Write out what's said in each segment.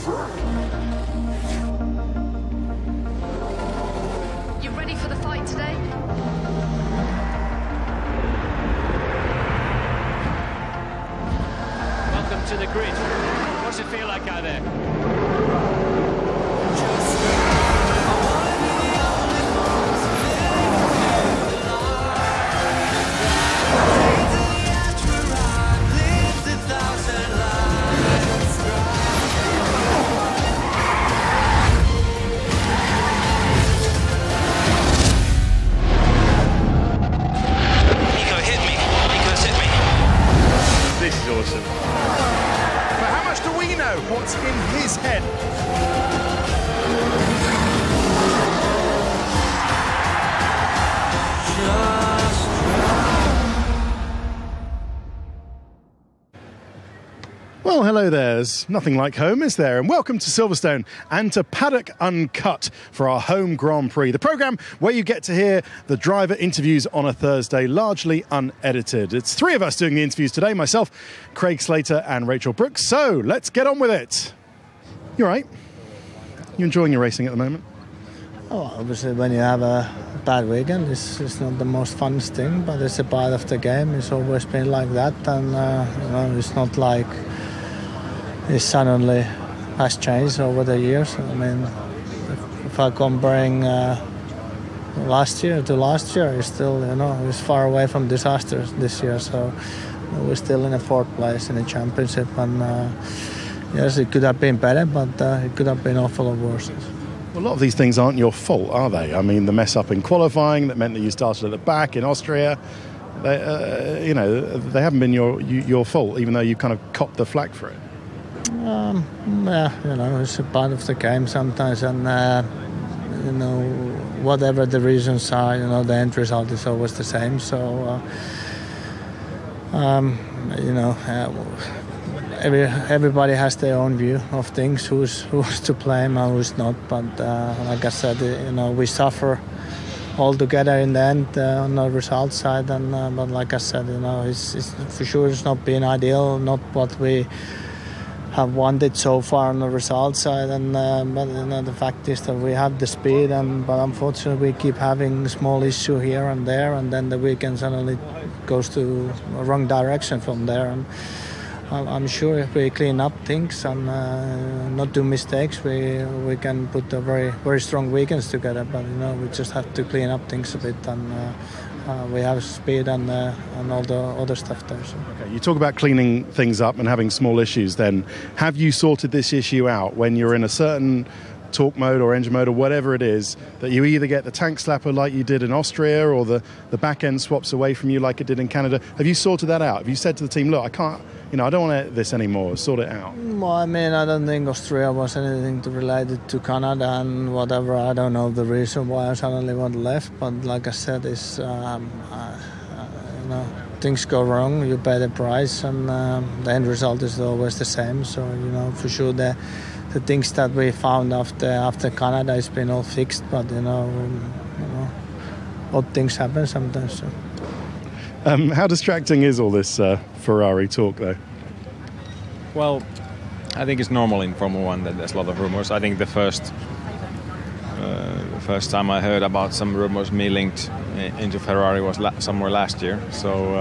You ready for the fight today? Welcome to the grid. What's it feel like out there? This is awesome. But how much do we know what's in his head? Well, hello there. There's nothing like home, is there? And welcome to Silverstone and to Paddock Uncut for our home Grand Prix, the programme where you get to hear the driver interviews on a Thursday, largely unedited. It's three of us doing the interviews today, myself, Craig Slater and Rachel Brooks. So let's get on with it. You all right? You enjoying your racing at the moment? Oh, obviously, when you have a bad weekend, it's not the most funnest thing, but it's a part of the game. It's always been like that, and it's not like it suddenly has changed over the years. I mean, if I comparing last year to last year, it's still, it's far away from disaster this year. So we're still in a fourth place in the championship, and yes, it could have been better, but it could have been awful lot worse. Well, a lot of these things aren't your fault, are they? I mean, the mess up in qualifying that meant that you started at the back in Austria, they haven't been your fault, even though you kind of copped the flak for it. It's a part of the game sometimes, and whatever the reasons are, the end result is always the same. So, everybody has their own view of things, who's to blame and who's not. But like I said, we suffer all together in the end on the result side. And but like I said, it's for sure it's not been ideal, not what we have wanted so far on the result side. And but the fact is that we have the speed, but unfortunately we keep having small issue here and there, and then the weekend suddenly goes to a wrong direction from there. And I'm sure if we clean up things and not do mistakes, we can put a very, very strong weekends together. But we just have to clean up things a bit, and we have speed and all the other stuff there. So. Okay, you talk about cleaning things up and having small issues. Then, have you sorted this issue out when you're in a certain torque mode or engine mode or whatever it is, that you either get the tank slapper like you did in Austria, or the back end swaps away from you like it did in Canada? Have you sorted that out? Have you said to the team, look, I can't, I don't want this anymore, sort it out? Well, I mean, I don't think Austria was anything related to Canada and whatever. I don't know the reason why I suddenly went left, but like I said, it's things go wrong, you pay the price, and the end result is always the same. So for sure the things that we found after Canada has been all fixed, but odd things happen sometimes. So. How distracting is all this Ferrari talk, though? Well, I think it's normal in Formula One that there's a lot of rumors. I think the first time I heard about some rumors me linked into Ferrari was somewhere last year. So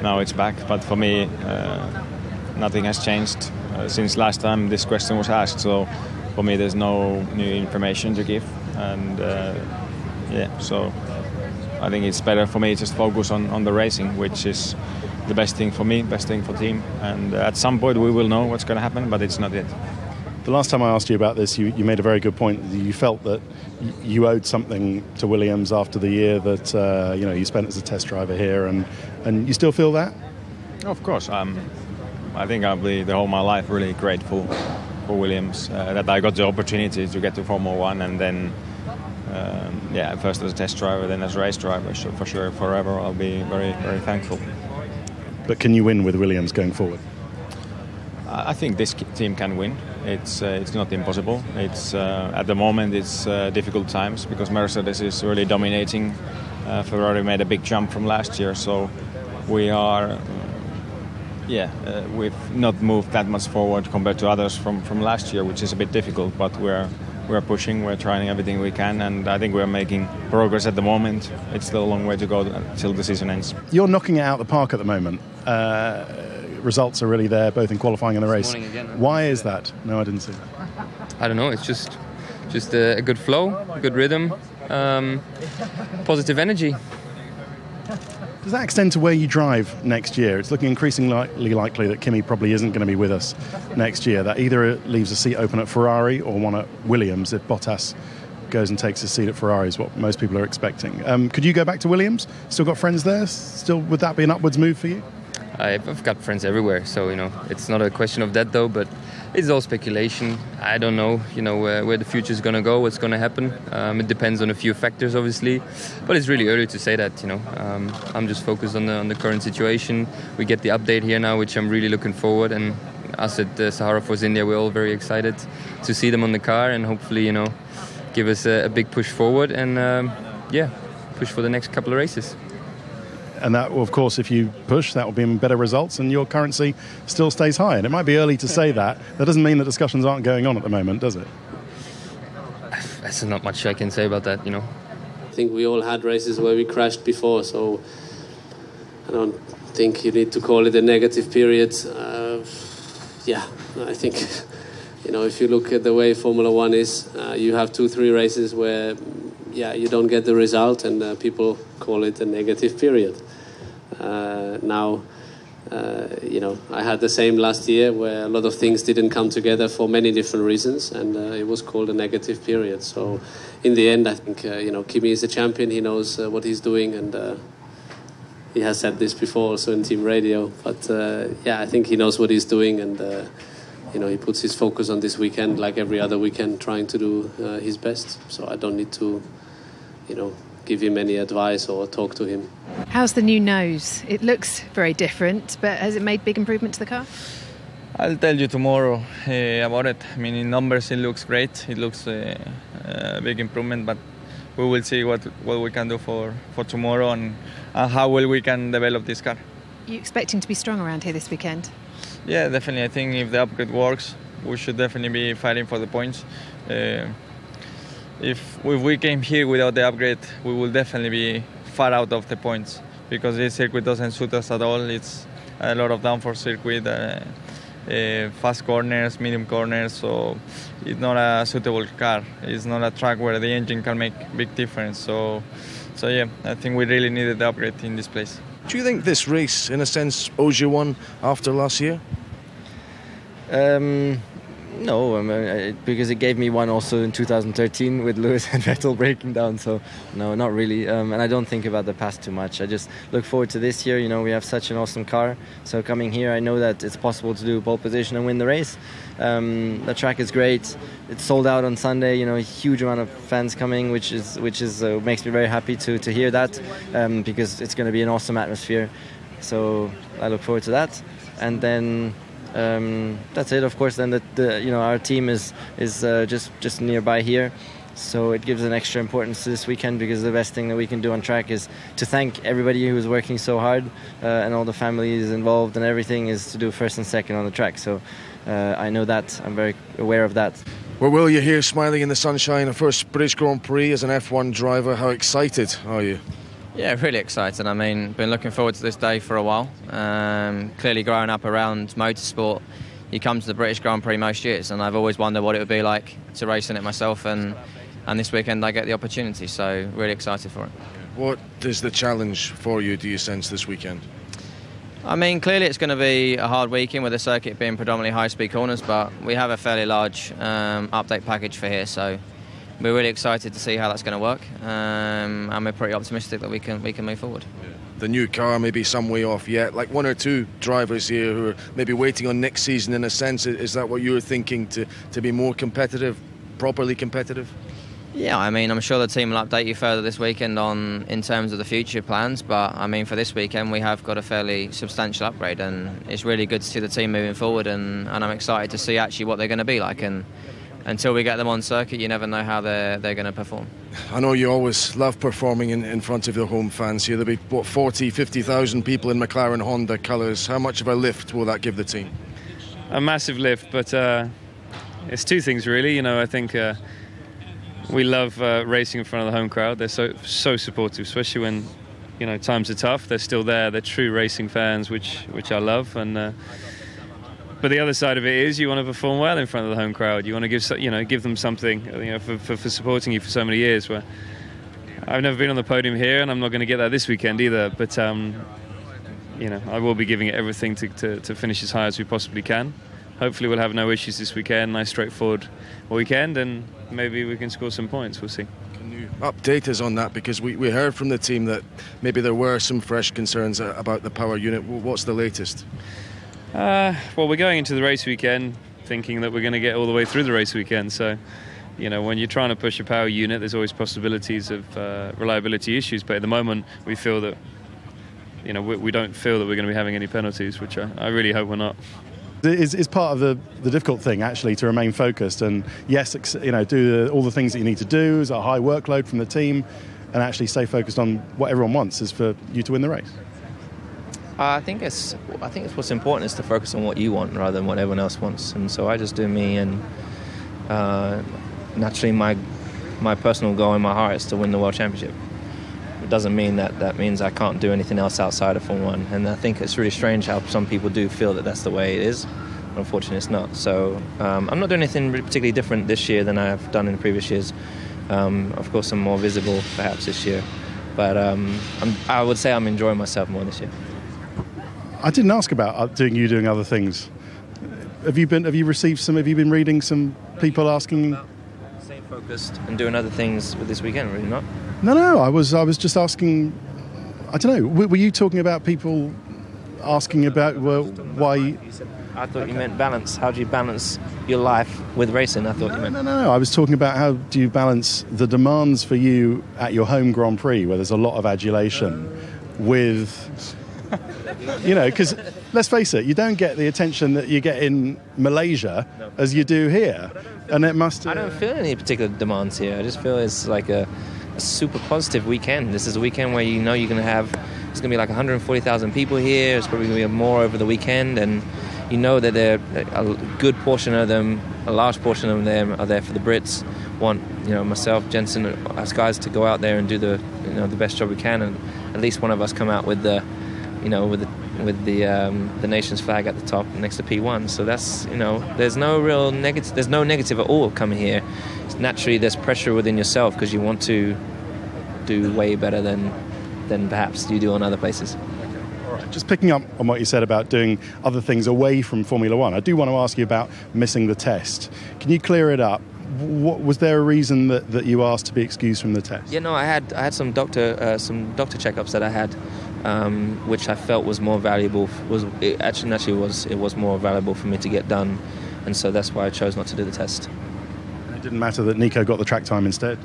now it's back. But for me, nothing has changed since last time this question was asked. So for me, there's no new information to give. And so I think it's better for me to just focus on the racing, which is the best thing for me, best thing for the team. And at some point we will know what's going to happen, but it's not yet. The last time I asked you about this, you made a very good point. You felt that you owed something to Williams after the year that you spent as a test driver here, and you still feel that? Of course. I think I'll be the whole my life really grateful for Williams that I got the opportunity to get to Formula One, and then first as a test driver, then as a race driver. So for sure, forever, I'll be very, very thankful. But can you win with Williams going forward? I think this team can win. It's not impossible. It's at the moment it's difficult times because Mercedes is really dominating. Ferrari made a big jump from last year, so we are we've not moved that much forward compared to others from last year, which is a bit difficult, but we're pushing, we're trying everything we can, and I think we're making progress at the moment. It's still a long way to go until the season ends. You're knocking it out of the park at the moment. Results are really there, both in qualifying and the race. Why is that? No, I didn't see that. I don't know, it's just a good flow, a good rhythm, positive energy. Does that extend to where you drive next year? It's looking increasingly likely that Kimi probably isn't going to be with us next year. That either leaves a seat open at Ferrari or one at Williams if Bottas goes and takes a seat at Ferrari is what most people are expecting. Could you go back to Williams? Still got friends there? Still, would that be an upwards move for you? I've got friends everywhere, so it's not a question of that though, but it's all speculation. I don't know, where the future is going to go, what's going to happen. It depends on a few factors, obviously, but it's really early to say that. I'm just focused on the current situation. We get the update here now, which I'm really looking forward. And us at Sahara Force India, we're all very excited to see them on the car and hopefully, give us a big push forward and push for the next couple of races. And that, of course, if you push, that will be in better results and your currency still stays high. And it might be early to say that. That doesn't mean that discussions aren't going on at the moment, does it? There's not much I can say about that, I think we all had races where we crashed before, so I don't think you need to call it a negative period. I think, if you look at the way Formula One is, you have 2-3 races where, you don't get the result and people call it a negative period. I had the same last year where a lot of things didn't come together for many different reasons and it was called a negative period. So in the end, I think, Kimi is a champion. He knows what he's doing and he has said this before also in team radio. But I think he knows what he's doing and, he puts his focus on this weekend like every other weekend trying to do his best. So I don't need to, give him any advice or talk to him. How's the new nose? It looks very different, but has it made big improvement to the car? I'll tell you tomorrow about it. I mean, in numbers it looks great. It looks a big improvement, but we will see what we can do for tomorrow and how well we can develop this car. Are you expecting to be strong around here this weekend? Yeah, definitely. I think if the upgrade works, we should definitely be fighting for the points. If we came here without the upgrade, we will definitely be far out of the points because this circuit doesn't suit us at all. It's a lot of downforce circuit, fast corners, medium corners, so it's not a suitable car. It's not a track where the engine can make big difference. So I think we really needed the upgrade in this place. Do you think this race, in a sense, owes you one after last year? No, because it gave me one also in 2013 with Lewis and Vettel breaking down. So no, not really. And I don't think about the past too much. I just look forward to this year. We have such an awesome car. So coming here, I know that it's possible to do pole position and win the race. The track is great. It's sold out on Sunday. A huge amount of fans coming, which makes me very happy to hear that because it's going to be an awesome atmosphere. So I look forward to that. And then. That's it. Of course, then our team is just nearby here, so it gives an extra importance to this weekend because the best thing that we can do on track is to thank everybody who's working so hard and all the families involved and everything is to do first and second on the track. So I know that. I'm very aware of that. Well, Will, you're here smiling in the sunshine. A first British Grand Prix as an F1 driver. How excited are you? Yeah, really excited. I mean, been looking forward to this day for a while. Clearly growing up around motorsport, you come to the British Grand Prix most years, and I've always wondered what it would be like to race in it myself, and this weekend I get the opportunity, so really excited for it. What is the challenge for you, do you sense, this weekend? I mean, clearly it's going to be a hard weekend with the circuit being predominantly high-speed corners, but we have a fairly large update package for here, so we're really excited to see how that's going to work, and we're pretty optimistic that we can move forward. The new car may be some way off yet, like one or two drivers here who are maybe waiting on next season in a sense. Is that what you're thinking, to be more competitive, properly competitive? Yeah, I mean, I'm sure the team will update you further this weekend in terms of the future plans, but I mean, for this weekend we have got a fairly substantial upgrade, and it's really good to see the team moving forward, and I'm excited to see actually what they're going to be like. And until we get them on circuit, you never know how they're going to perform. I know you always love performing in front of your home fans here. There'll be, what, 40, 50,000 people in McLaren Honda colours. How much of a lift will that give the team? A massive lift, but it's two things really. You know, I think we love racing in front of the home crowd. They're so supportive, especially when, you know, times are tough. They're still there. They're true racing fans, which I love. And but the other side of it is you want to perform well in front of the home crowd. You want to give them something, you know, for supporting you for so many years. Where I've never been on the podium here, and I'm not going to get that this weekend either. But you know, I will be giving it everything to finish as high as we possibly can. Hopefully, we'll have no issues this weekend. Nice, straightforward weekend, and maybe we can score some points. We'll see. Can you update us on that? Because we heard from the team that maybe there were some fresh concerns about the power unit. What's the latest? Well, we're going into the race weekend thinking that we're going to get all the way through the race weekend. So, you know, when you're trying to push a power unit, there's always possibilities of reliability issues. But at the moment, we feel that, you know, we don't feel that we're going to be having any penalties, which I really hope we're not. Is part of the difficult thing actually to remain focused and yes, you know, do all the things that you need to do. Is a high workload from the team, and actually stay focused on what everyone wants is for you to win the race. I think it's what's important is to focus on what you want rather than what everyone else wants, and so I just do me. And naturally, my personal goal in my heart is to win the World Championship. It doesn't mean that means I can't do anything else outside of Formula 1, and I think it's really strange how some people do feel that that's the way it is. Unfortunately, it's not. So I'm not doing anything particularly different this year than I've done in previous years. Of course, I'm more visible perhaps this year, but I would say I'm enjoying myself more this year. I didn't ask about doing other things. Have you been reading some people asking? Staying focused and doing other things with this weekend, really not? No. I was just asking. I don't know. Were you talking about people asking about why? I thought you meant balance. How do you balance your life with racing? I thought you meant. No. I was talking about how do you balance the demands for you at your home Grand Prix, where there's a lot of adulation, with. You know, because let's face it, you don't get the attention that you get in Malaysia as you do here, and it must. I don't feel any particular demands here. I just feel it's like a super positive weekend. This is a weekend where you know it's going to be like 140,000 people here. It's probably going to be more over the weekend, and you know that a good portion of them, a large portion of them are there for the Brits. Want, you know, myself, Jensen, us guys to go out there and do the best job we can, and at least one of us come out with the. You know, with the nation's flag at the top next to P1. So that's, you know, there's no real negative. There's no negative at all coming here. Naturally, there's pressure within yourself because you want to do way better than perhaps you do on other places. All right. Just picking up on what you said about doing other things away from Formula One, I do want to ask you about missing the test. Can you clear it up? Was there a reason that you asked to be excused from the test? Yeah, no, I had some doctor checkups that I had. Which I felt was more valuable. It was more valuable for me to get done, and so that's why I chose not to do the test. It didn't matter that Nico got the track time instead?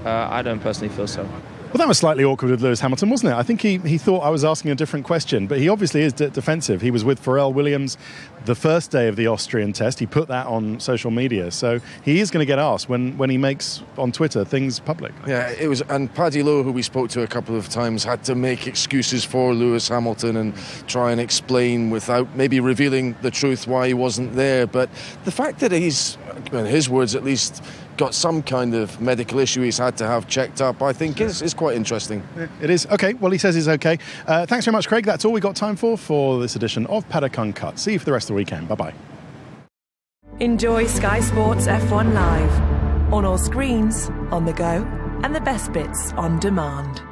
I don't personally feel so. Well, that was slightly awkward with Lewis Hamilton, wasn't it? I think he thought I was asking a different question, but he obviously is defensive. He was with Pharrell Williams the first day of the Austrian test. He put that on social media, so he is going to get asked when he makes on Twitter things public. Yeah, it was, and Paddy Lowe, who we spoke to a couple of times, had to make excuses for Lewis Hamilton and try and explain without maybe revealing the truth why he wasn't there. But the fact that he's, in his words at least, got some kind of medical issue he's had to have checked up, I think is quite interesting. Yeah, it is. Okay, well, he says he's okay. Thanks very much, Craig. That's all we got time for this edition of Paddock Uncut. See you for the rest of the weekend. Bye-bye. Enjoy Sky Sports F1 Live on all screens, on the go, and the best bits on demand.